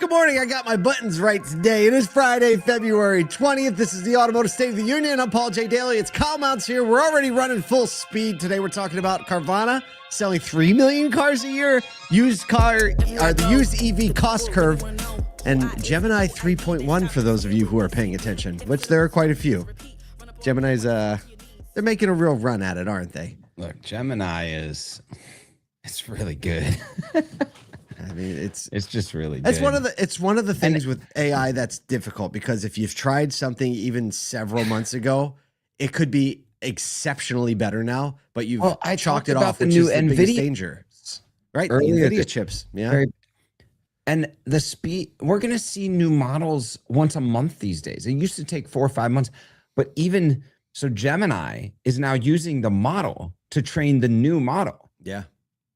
Good morning. I got my buttons right today. It is Friday, February 20th. This is the Automotive State of the Union. I'm Paul J. Daly. It's Kyle Mounts here. We're already running full speed. Today we're talking about Carvana selling 3 million cars a year, the used EV cost curve, and Gemini 3.1 for those of you who are paying attention, which there are quite a few. Gemini's, they're making a real run at it, aren't they? Look, Gemini it's really good. I mean, it's just really good. It's one of the things with AI that's difficult, because if you've tried something even several months ago, it could be exceptionally better now, but you've chalked it off, which is the biggest danger, right? The NVIDIA chips, yeah. And the speed, we're going to see new models once a month these days. It used to take 4 or 5 months, but even so, Gemini is now using the model to train the new model. Yeah,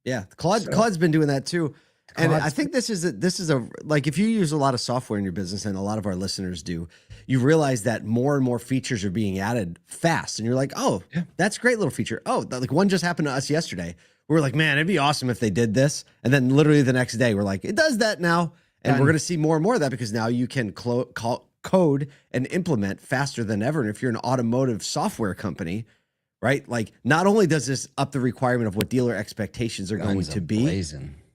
yeah. Claude's been doing that too. And I think this is like, if you use a lot of software in your business, and a lot of our listeners do, you realize that more and more features are being added fast. And you're like, oh, yeah, that's a great little feature. Oh, like one just happened to us yesterday. We were like, man, it'd be awesome if they did this. And then literally the next day, we're like, it does that now. And we're going to see more and more of that, because now you can code and implement faster than ever. And if you're an automotive software company, right, like, not only does this up the requirement of what dealer expectations are going to be,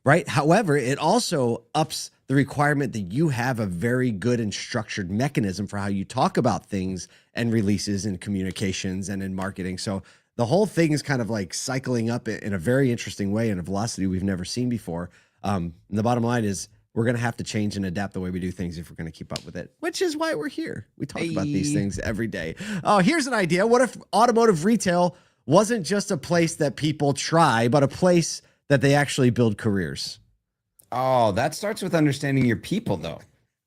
right? However, it also ups the requirement that you have a very good and structured mechanism for how you talk about things and releases and communications and in marketing. So the whole thing is kind of like cycling up in a very interesting way, and a velocity we've never seen before. And the bottom line is, we're going to have to change and adapt the way we do things if we're going to keep up with it, which is why we're here. We talk about these things every day. Oh, here's an idea. What if automotive retail wasn't just a place that people try, but a place that they actually build careers? Oh, that starts with understanding your people, though.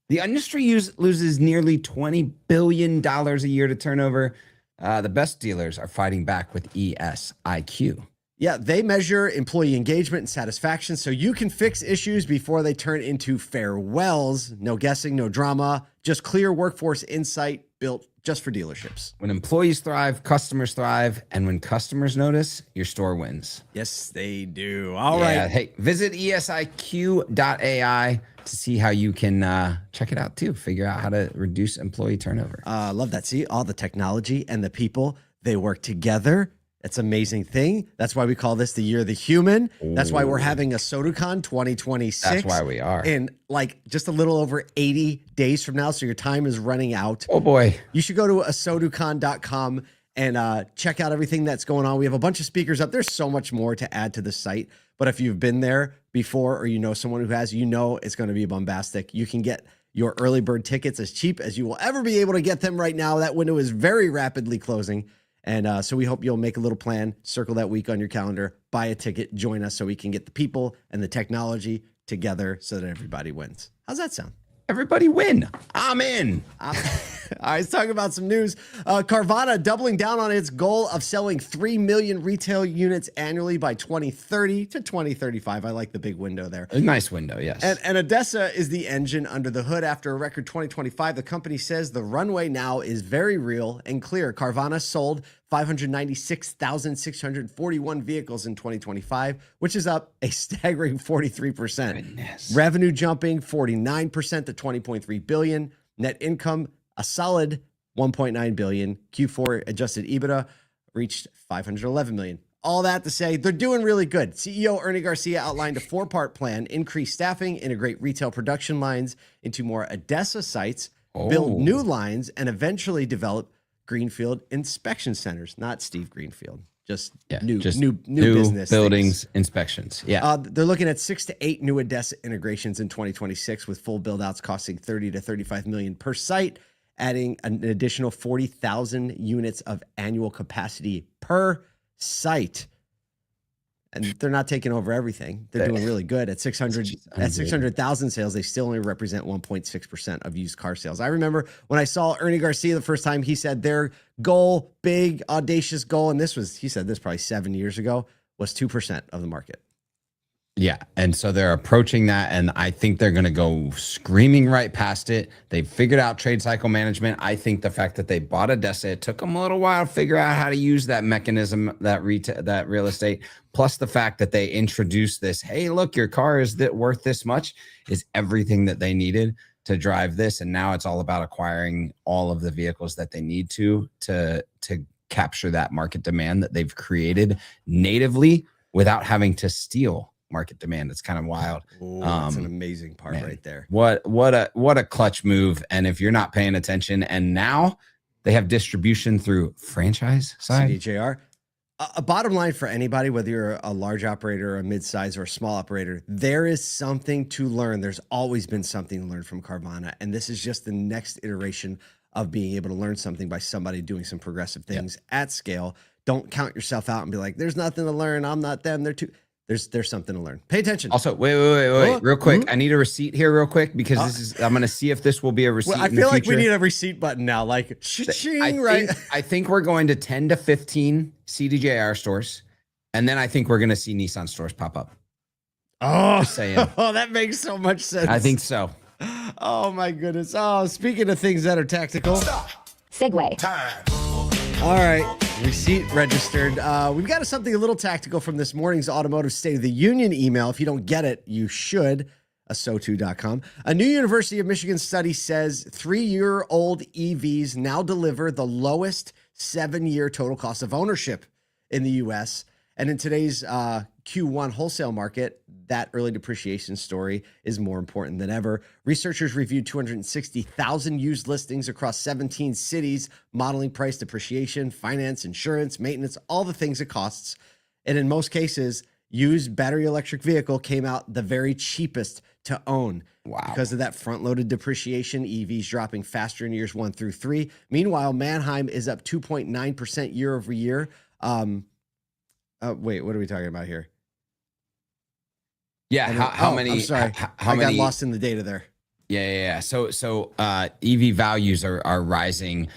The industry loses nearly $20 billion a year to turnover. The best dealers are fighting back with ESIQ. Yeah, they measure employee engagement and satisfaction, so you can fix issues before they turn into farewells. No guessing, no drama, just clear workforce insight built just for dealerships. When employees thrive, customers thrive, and when customers notice, your store wins. Yes, they do. All right. Hey, visit esiq.ai to see how you can check it out too. Figure out how to reduce employee turnover. Love that. See, all the technology and the people, they work together. It's an amazing thing. That's why we call this the year of the human. That's why we're having a SoduCon 2026. That's why we are. In like just a little over 80 days from now. So your time is running out. Oh boy. You should go to soducon.com and check out everything that's going on. We have a bunch of speakers up. There's so much more to add to the site. But if you've been there before, or you know someone who has, you know it's going to be bombastic. You can get your early bird tickets as cheap as you will ever be able to get them right now. That window is very rapidly closing. And so we hope you'll make a little plan, circle that week on your calendar, buy a ticket, join us so we can get the people and the technology together so that everybody wins. How's that sound? Everybody win. I'm in. All right, let's talk about some news. Carvana doubling down on its goal of selling 3 million retail units annually by 2030 to 2035. I like the big window there. A nice window, yes. And ADESA is the engine under the hood. After a record 2025, the company says the runway now is very real and clear. Carvana sold 596,641 vehicles in 2025, which is up a staggering 43%. Goodness. Revenue jumping 49% to 20.3 billion. Net income a solid 1.9 billion. Q4 adjusted EBITDA reached 511 million. All that to say, they're doing really good. CEO Ernie Garcia outlined a 4-part plan: increase staffing, integrate retail production lines into more ADESA sites, build new lines, and eventually develop greenfield inspection centers. Not Steve Greenfield, just new business buildings things. Inspections. Yeah, they're looking at 6 to 8 new ADESA integrations in 2026, with full build-outs costing 30 to 35 million per site, adding an additional 40,000 units of annual capacity per site. And they're not taking over everything. They're doing really good at 600,000 sales. They still only represent 1.6% of used car sales. I remember when I saw Ernie Garcia the first time, he said their goal, big, audacious goal, and he said this probably 7 years ago, was 2% of the market. Yeah. And so they're approaching that. And I think they're going to go screaming right past it. They've figured out trade cycle management. I think the fact that they bought ADESA, it took them a little while to figure out how to use that mechanism, that real estate, plus the fact that they introduced this, hey, look, your car is worth this much, is everything that they needed to drive this. And now it's all about acquiring all of the vehicles that they need to capture that market demand that they've created natively without having to steal market demand. It's kind of wild. That's an amazing part right there. What a clutch move. And if you're not paying attention, and now they have distribution through franchise side. CDJR. A bottom line for anybody, whether you're a large operator, a mid-size, or a small operator, there is something to learn. There's always been something to learn from Carvana. And this is just the next iteration of being able to learn something by somebody doing some progressive things at scale. Don't count yourself out and be like, there's nothing to learn. I'm not them. They're too... There's something to learn. Pay attention. Also, wait, real quick. I need a receipt here real quick because I'm going to see if this will be a receipt. Well, I feel like we need a receipt button now. Like, right? I think we're going to 10 to 15 CDJR stores. And then I think we're going to see Nissan stores pop up. Oh, Just saying. Oh, that makes so much sense. I think so. Oh my goodness. Oh, speaking of things that are tactical. Segue. Time. All right. Receipt registered. We've got something a little tactical from this morning's Automotive State of the Union email. If you don't get it, you should. So2.com. A new University of Michigan study says 3-year-old EVs now deliver the lowest 7-year total cost of ownership in the U.S. And in today's Q1 wholesale market, that early depreciation story is more important than ever. Researchers reviewed 260,000 used listings across 17 cities, modeling price depreciation, finance, insurance, maintenance, all the things it costs. And in most cases, used battery electric vehicle came out the very cheapest to own. Wow. Because of that front-loaded depreciation, EVs dropping faster in years 1 through 3. Meanwhile, Manheim is up 2.9% year over year. Wait, what are we talking about here? Yeah, how many? I'm sorry, I got lost in the data there. Yeah. So EV values are rising.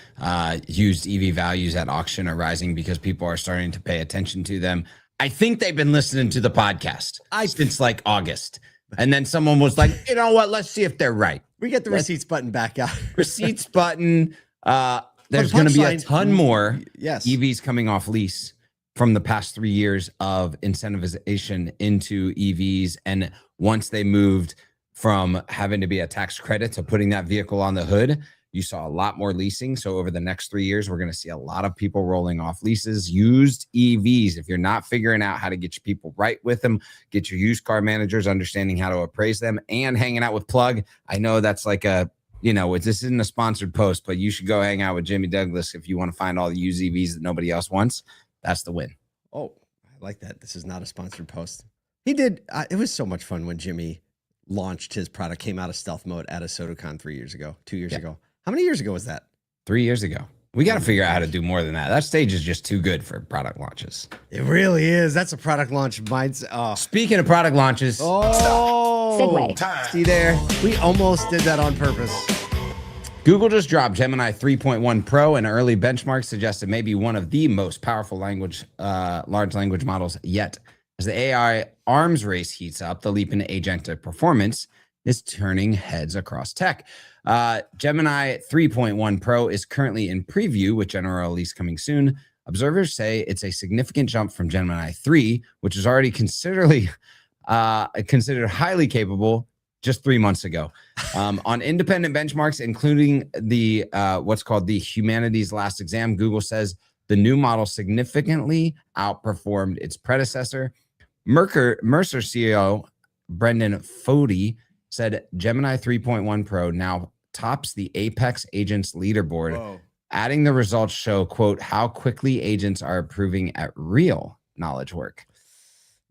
Used EV values at auction are rising because people are starting to pay attention to them. I think they've been listening to the podcast since like August, and then someone was like, you know what? Let's see if they're right. We get the receipts button back out. Receipts button. There's going to be a ton more EVs coming off lease from the past 3 years of incentivization into EVs. And once they moved from having to be a tax credit to putting that vehicle on the hood, you saw a lot more leasing. So over the next 3 years, we're going to see a lot of people rolling off leases, used EVs. If you're not figuring out how to get your people right with them, get your used car managers understanding how to appraise them, and hanging out with Plug. I know that's like this isn't a sponsored post, but you should go hang out with Jimmy Douglas if you want to find all the used EVs that nobody else wants. That's the win. Oh, I like that. This is not a sponsored post. He did. It was so much fun when Jimmy launched his product, came out of stealth mode at a SotoCon 2 years ago. How many years ago was that? 3 years ago. We got to figure out how to do more than that. That stage is just too good for product launches. It really is. That's a product launch mindset. Oh. Speaking of product launches. Segue. See there? We almost did that on purpose. Google just dropped Gemini 3.1 Pro, and early benchmarks suggest it may be one of the most powerful large language models yet. As the AI arms race heats up, the leap in agentic performance is turning heads across tech. Gemini 3.1 Pro is currently in preview with general release coming soon. Observers say it's a significant jump from Gemini 3, which is already considered highly capable just 3 months ago. On independent benchmarks, including the what's called the Humanities Last Exam, Google says the new model significantly outperformed its predecessor. Mercer CEO Brendan Fodey said Gemini 3.1 Pro now tops the Apex Agents leaderboard. Whoa. Adding the results show, quote, how quickly agents are improving at real knowledge work.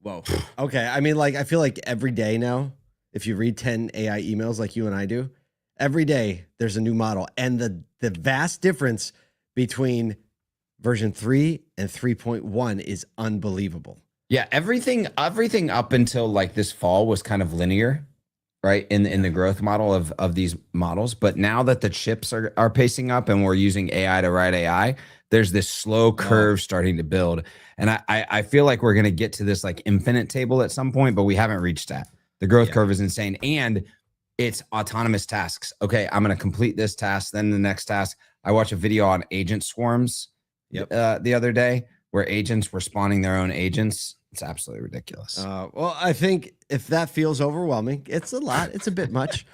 Whoa. Okay. I mean, I feel like every day now, if you read 10 AI emails like you and I do, every day there's a new model. And the vast difference between version 3 and 3.1 is unbelievable. Yeah, everything up until like this fall was kind of linear. right, in the growth model of these models. But now that the chips are pacing up and we're using AI to write AI, there's this slow curve starting to build. And I feel like we're going to get to this like infinite table at some point, but we haven't reached that. The growth curve is insane. And it's autonomous tasks. Okay, I'm going to complete this task, then the next task. I watched a video on agent swarms the other day where agents were spawning their own agents. It's absolutely ridiculous. Well, I think if that feels overwhelming, it's a lot. It's a bit much.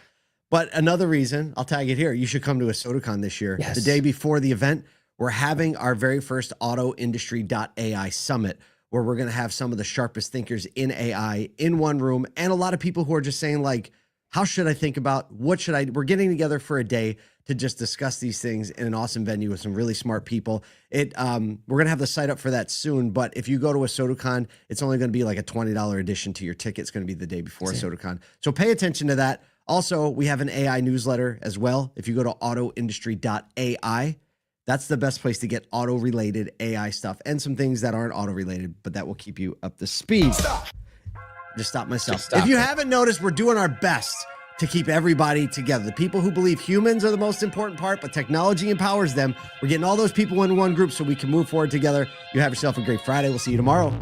But another reason, I'll tag it here, you should come to a SodaCon this year. Yes. The day before the event, we're having our very first autoindustry.ai summit, where we're going to have some of the sharpest thinkers in AI in one room, and a lot of people who are just saying like, how should I think about what should I, we're getting together for a day to just discuss these things in an awesome venue with some really smart people. We're going to have the site up for that soon, but if you go to a SodaCon, it's only going to be like a $20 addition to your ticket. It's going to be the day before SodaCon. So pay attention to that. Also, we have an AI newsletter as well. If you go to autoindustry.ai, that's the best place to get auto-related AI stuff and some things that aren't auto-related, but that will keep you up to speed. Just stop myself. If you haven't noticed, we're doing our best to keep everybody together. The people who believe humans are the most important part, but technology empowers them. We're getting all those people in one group so we can move forward together. You have yourself a great Friday. We'll see you tomorrow.